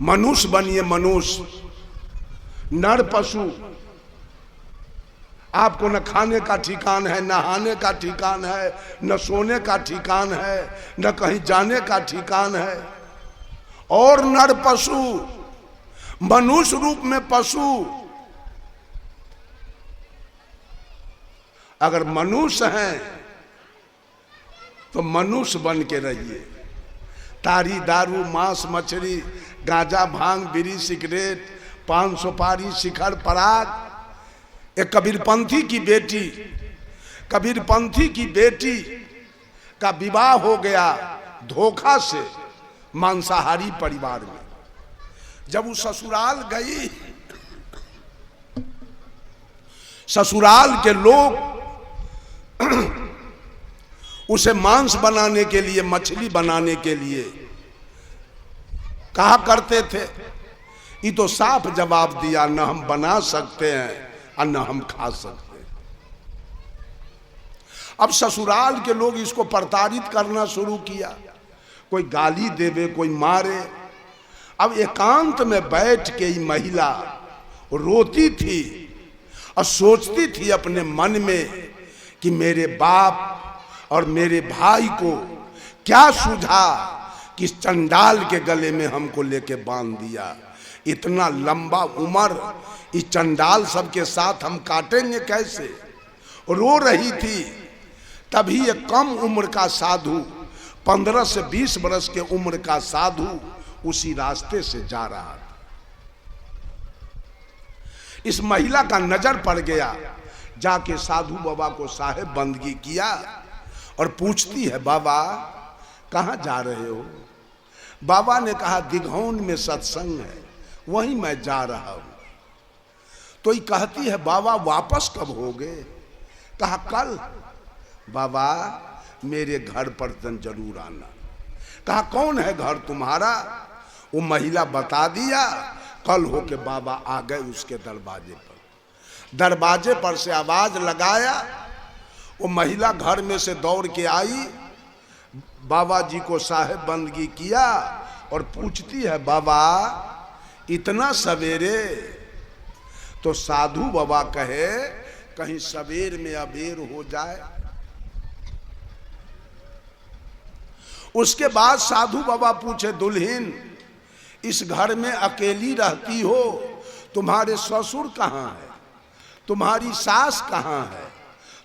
मनुष्य बनिए, मनुष्य, नर पशु। आपको न खाने का ठिकान है, न नहाने का ठिकान है, न सोने का ठिकान है, न कहीं जाने का ठिकान है। और नर पशु, मनुष्य रूप में पशु। अगर मनुष्य हैं तो मनुष्य बन के रहिए। तारी, दारू, मांस, मछली, गांजा, भांग, बीड़ी, सिगरेट, पान, सुपारी, शिखर, पराग। एक कबीरपंथी की बेटी का विवाह हो गया धोखा से मांसाहारी परिवार में। जब वो ससुराल गई, ससुराल के लोग उसे मांस बनाने के लिए, मछली बनाने के लिए कहा करते थे। ये तो साफ जवाब दिया, न हम बना सकते हैं और न हम खा सकते हैं। अब ससुराल के लोग इसको प्रताड़ित करना शुरू किया, कोई गाली देवे, कोई मारे। अब एकांत में बैठ के ही महिला रोती थी और सोचती थी अपने मन में कि मेरे बाप और मेरे भाई को क्या सूझा कि इस चंडाल के गले में हमको लेके बांध दिया। इतना लंबा उम्र इस चंडाल सबके साथ हम काटेंगे कैसे। रो रही थी। तभी एक कम उम्र का साधु, 15 से 20 वर्ष के उम्र का साधु उसी रास्ते से जा रहा था। इस महिला का नजर पड़ गया। जाके साधु बाबा को साहेब बंदगी किया और पूछती है, बाबा कहाँ जा रहे हो? बाबा ने कहा, दिघौन में सत्संग है, वहीं मैं जा रहा हूं। तो ये कहती है, बाबा वापस कब होगे? कहा, कल। बाबा मेरे घर पर तुम जरूर आना। कहा, कौन है घर तुम्हारा? वो महिला बता दिया। कल होके बाबा आ गए उसके दरवाजे पर। दरवाजे पर से आवाज लगाया। वो महिला घर में से दौड़ के आई, बाबा जी को साहेब बंदगी किया और पूछती है, बाबा इतना सवेरे? तो साधु बाबा कहे, कहीं सवेर में अबेर हो जाए। उसके बाद साधु बाबा पूछे, दुल्हन इस घर में अकेली रहती हो, तुम्हारे ससुर कहाँ है? तुम्हारी सास कहाँ है?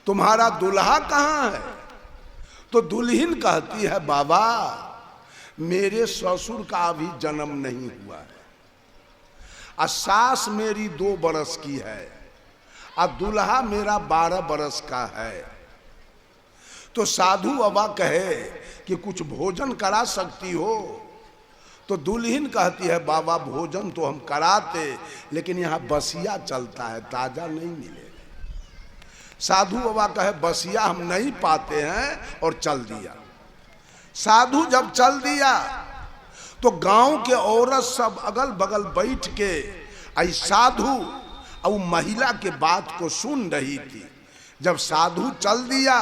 तुम्हारा दुल्हा कहाँ है? तो दुल्हन कहती है, बाबा मेरे ससुर का अभी जन्म नहीं हुआ है, और सास मेरी 2 बरस की है, और दुल्हा मेरा 12 बरस का है। तो साधु बाबा कहे कि कुछ भोजन करा सकती हो? तो दुल्हन कहती है, बाबा भोजन तो हम कराते, लेकिन यहाँ बसिया चलता है, ताजा नहीं मिलेगा। साधु बाबा कहे, बसिया हम नहीं पाते हैं, और चल दिया। साधु जब चल दिया तो गांव के औरत सब अगल बगल बैठ के आई साधु और महिला के बात को सुन रही थी। जब साधु चल दिया,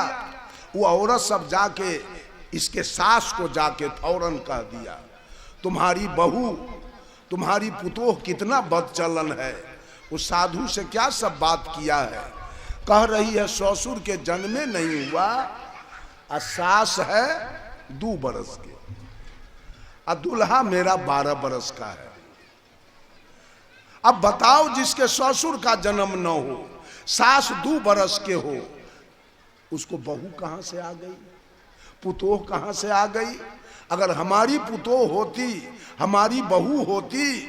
वो औरत सब जाके इसके सास को जाके फौरन कह दिया, तुम्हारी बहू, तुम्हारी पुतोह कितना बदचलन है, उस साधु से क्या सब बात किया है। कह रही है, ससुर के जन्मे नहीं हुआ, और सास है 2 बरस के, और दुल्हा मेरा 12 बरस का है। अब बताओ, जिसके ससुर का जन्म न हो, सास 2 बरस के हो, उसको बहू कहां से आ गई? पुतोह कहां से आ गई? अगर हमारी पुतोह होती, हमारी बहू होती,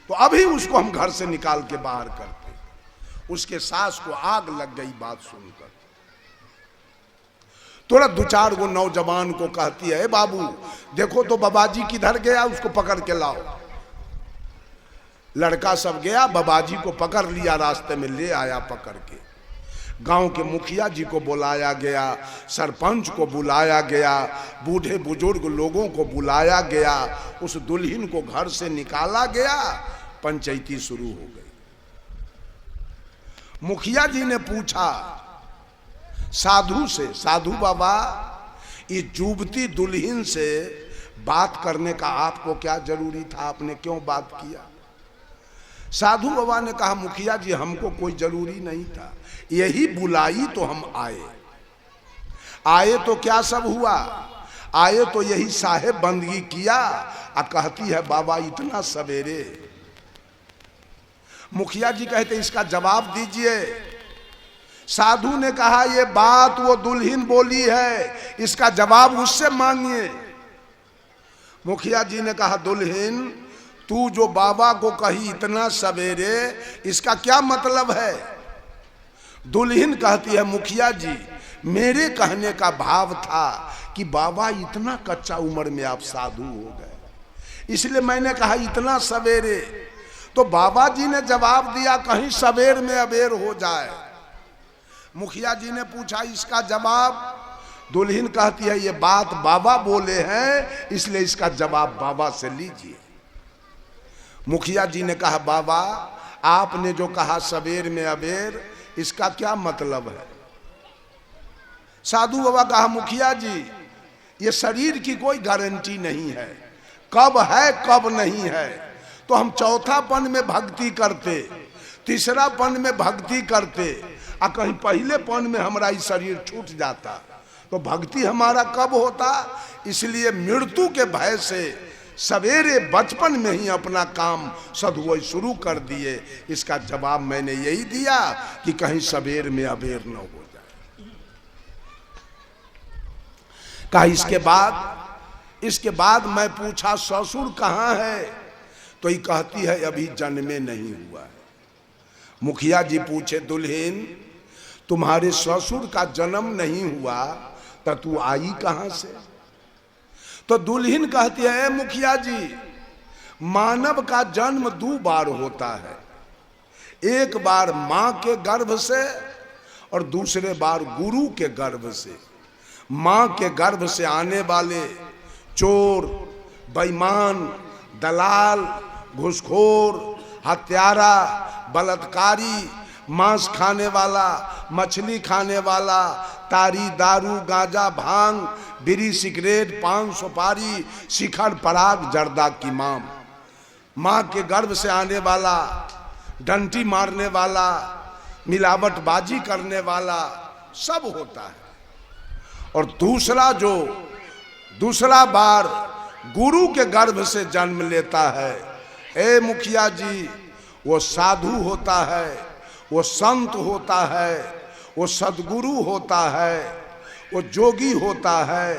तो अभी उसको हम घर से निकाल के बाहर करते। उसके सास को आग लग गई बात सुनकर। तुरंत 2-4 गो नौजवान को कहती है, बाबू देखो तो बाबाजी किधर गया, उसको पकड़ के लाओ। लड़का सब गया, बाबाजी को पकड़ लिया, रास्ते में ले आया पकड़ के। गांव के मुखिया जी को बुलाया गया, सरपंच को बुलाया गया, बूढ़े बुजुर्ग लोगों को बुलाया गया। उस दुल्हन को घर से निकाला गया, पंचायती शुरू हो गई। मुखिया जी ने पूछा साधु से, साधु बाबा इस जुबती दुल्हन से बात करने का आपको क्या जरूरी था, आपने क्यों बात किया? साधु बाबा ने कहा मुखिया जी हमको कोई जरूरी नहीं था, यही बुलाई तो हम आए तो क्या सब हुआ, आए तो यही साहेब बंदगी किया। कहती है बाबा इतना सवेरे। मुखिया जी कहते इसका जवाब दीजिए। साधु ने कहा ये बात वो दुल्हन बोली है, इसका जवाब उससे मांगिए। मुखिया जी ने कहा दुल्हन तू जो बाबा को कही इतना सवेरे, इसका क्या मतलब है? दुल्हन कहती है मुखिया जी मेरे कहने का भाव था कि बाबा इतना कच्चा उम्र में आप साधु हो गए, इसलिए मैंने कहा इतना सवेरे। तो बाबा जी ने जवाब दिया कहीं सवेर में अबेर हो जाए। मुखिया जी ने पूछा इसका जवाब? दुल्हन कहती है ये बात बाबा बोले हैं, इसलिए इसका जवाब बाबा से लीजिए। मुखिया जी ने कहा बाबा आपने जो कहा सवेर में अबेर, इसका क्या मतलब है? साधु बाबा कहा मुखिया जी ये शरीर की कोई गारंटी नहीं है, कब है कब नहीं है। तो हम चौथापन में भक्ति करते, तीसरापन में भक्ति करते, और कहीं पहलेपन में हमारा ये शरीर छूट जाता, तो भक्ति हमारा कब होता? इसलिए मृत्यु के भय से सवेरे बचपन में ही अपना काम सधुआई शुरू कर दिए। इसका जवाब मैंने यही दिया कि कहीं सवेर में अबेर न हो जाए। कहा इसके बाद मैं पूछा ससुर कहाँ है? तो ये कहती है अभी जन्मे नहीं हुआ है। मुखिया जी पूछे दुल्हन तुम्हारे ससुर का जन्म नहीं हुआ तो तू आई कहां से? तो दुल्हन कहती है मुखिया जी मानव का जन्म 2 बार होता है, एक बार मां के गर्भ से और दूसरे बार गुरु के गर्भ से। मां के गर्भ से आने वाले चोर, बेईमान, दलाल, घूसखोर, हत्यारा, बलात्कारी, मांस खाने वाला, मछली खाने वाला, तारी, दारू, गांजा, भांग, बीड़ी, सिगरेट, पान, सुपारी, शिखर, पराग, जर्दा की मां के गर्भ से आने वाला, डंटी मारने वाला, मिलावटबाजी करने वाला सब होता है। और दूसरा बार गुरु के गर्भ से जन्म लेता है। ए मुखिया जी वो साधु होता है, वो संत होता है, वो सदगुरु होता है, वो जोगी होता है,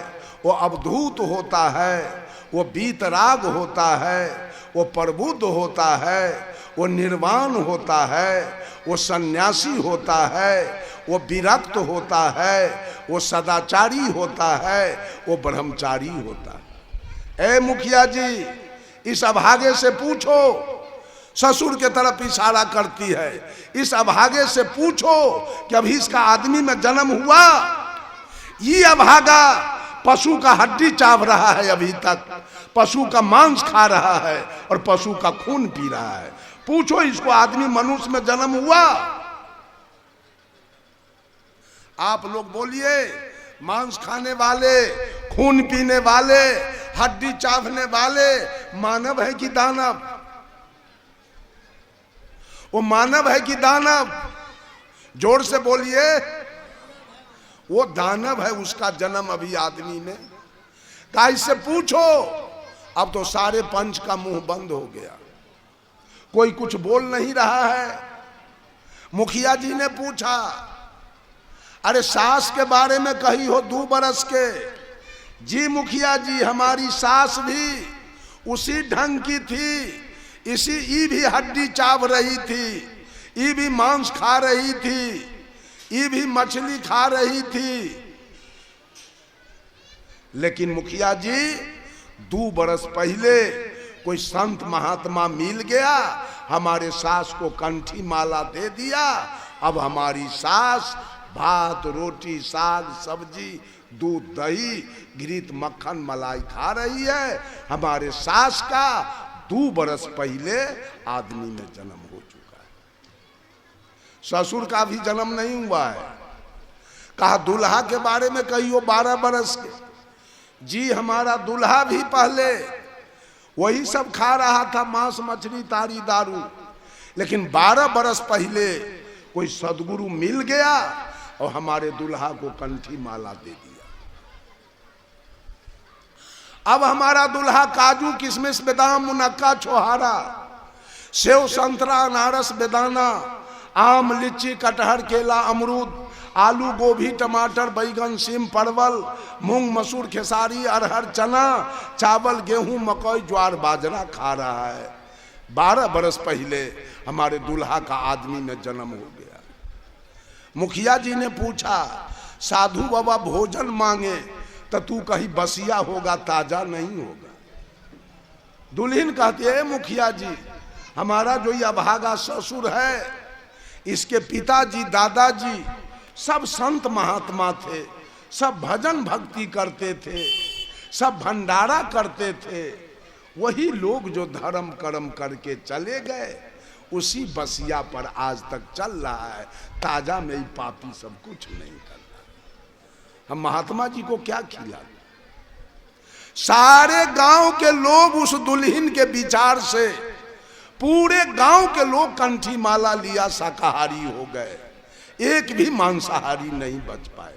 वो अवधूत होता है, वो बीतराग होता है, वो प्रबुद्ध होता है, वो निर्वाण होता है, वो सन्यासी होता है, वो विरक्त होता है, वो सदाचारी होता है, वो ब्रह्मचारी होता है। ए मुखिया जी इस अभागे से पूछो, ससुर के तरफ इशारा करती है, इस अभागे से पूछो कि अभी इसका आदमी में जन्म हुआ? ये अभागा पशु का हड्डी चाव रहा है, अभी तक पशु का मांस खा रहा है और पशु का खून पी रहा है। पूछो इसको आदमी मनुष्य में जन्म हुआ? आप लोग बोलिए मांस खाने वाले, खून पीने वाले, हड्डी चावने वाले मानव है कि दानव? वो मानव है कि दानव? जोर से बोलिए। वो दानव है, उसका जन्म अभी आदमी में। का इससे पूछो। अब तो सारे पंच का मुंह बंद हो गया, कोई कुछ बोल नहीं रहा है। मुखिया जी ने पूछा अरे सास के बारे में कही हो 2 बरस के? जी मुखिया जी हमारी सास भी उसी ढंग की थी, ई भी हड्डी चाव रही थी, ई भी मांस खा रही थी, ई भी मछली खा रही थी। लेकिन मुखिया जी 2 बरस पहले कोई संत महात्मा मिल गया, हमारे सास को कंठी माला दे दिया। अब हमारी सास भात, रोटी, साग, सब्जी, दूध, दही, घृत, मक्खन, मलाई खा रही है। हमारे सास का 2 बरस पहले आदमी में जन्म हो चुका है, ससुर का भी जन्म नहीं हुआ है। कहा दूल्हा के बारे में कहियो 12 बरस के। जी हमारा दूल्हा भी पहले वही सब खा रहा था, मांस मछली तारी दारू, लेकिन 12 बरस पहले कोई सदगुरु मिल गया और हमारे दूल्हा को कंठी माला दे दिया। अब हमारा दूल्हा काजू किशमिश बादाम मुनक्का छोहारा सेव संतरा अनारस बेदाना आम लीची कटहर केला अमरूद आलू गोभी टमाटर बैगन सीम परवल मूंग मसूर खेसारी अरहर चना चावल गेहूं मकई ज्वार बाजरा खा रहा है। 12 बरस पहले हमारे दूल्हा का आदमी में जन्म हो गया। मुखिया जी ने पूछा, साधु बाबा भोजन मांगे तो तू कहीं बसिया होगा, ताजा नहीं होगा। दुल्हन कहती है, मुखिया जी हमारा जो ये अभागा ससुर है, इसके पिताजी दादाजी सब संत महात्मा थे, सब भजन भक्ति करते थे, सब भंडारा करते थे। वही लोग जो धर्म कर्म करके चले गए, उसी बसिया पर आज तक चल रहा है। ताजा में ही पापी सब कुछ नहीं कर रहा। हम महात्मा जी को क्या खिला? सारे गांव के लोग उस दुल्हन के विचार से, पूरे गांव के लोग कंठी माला लिया, शाकाहारी हो गए, एक भी मांसाहारी नहीं बच पाए।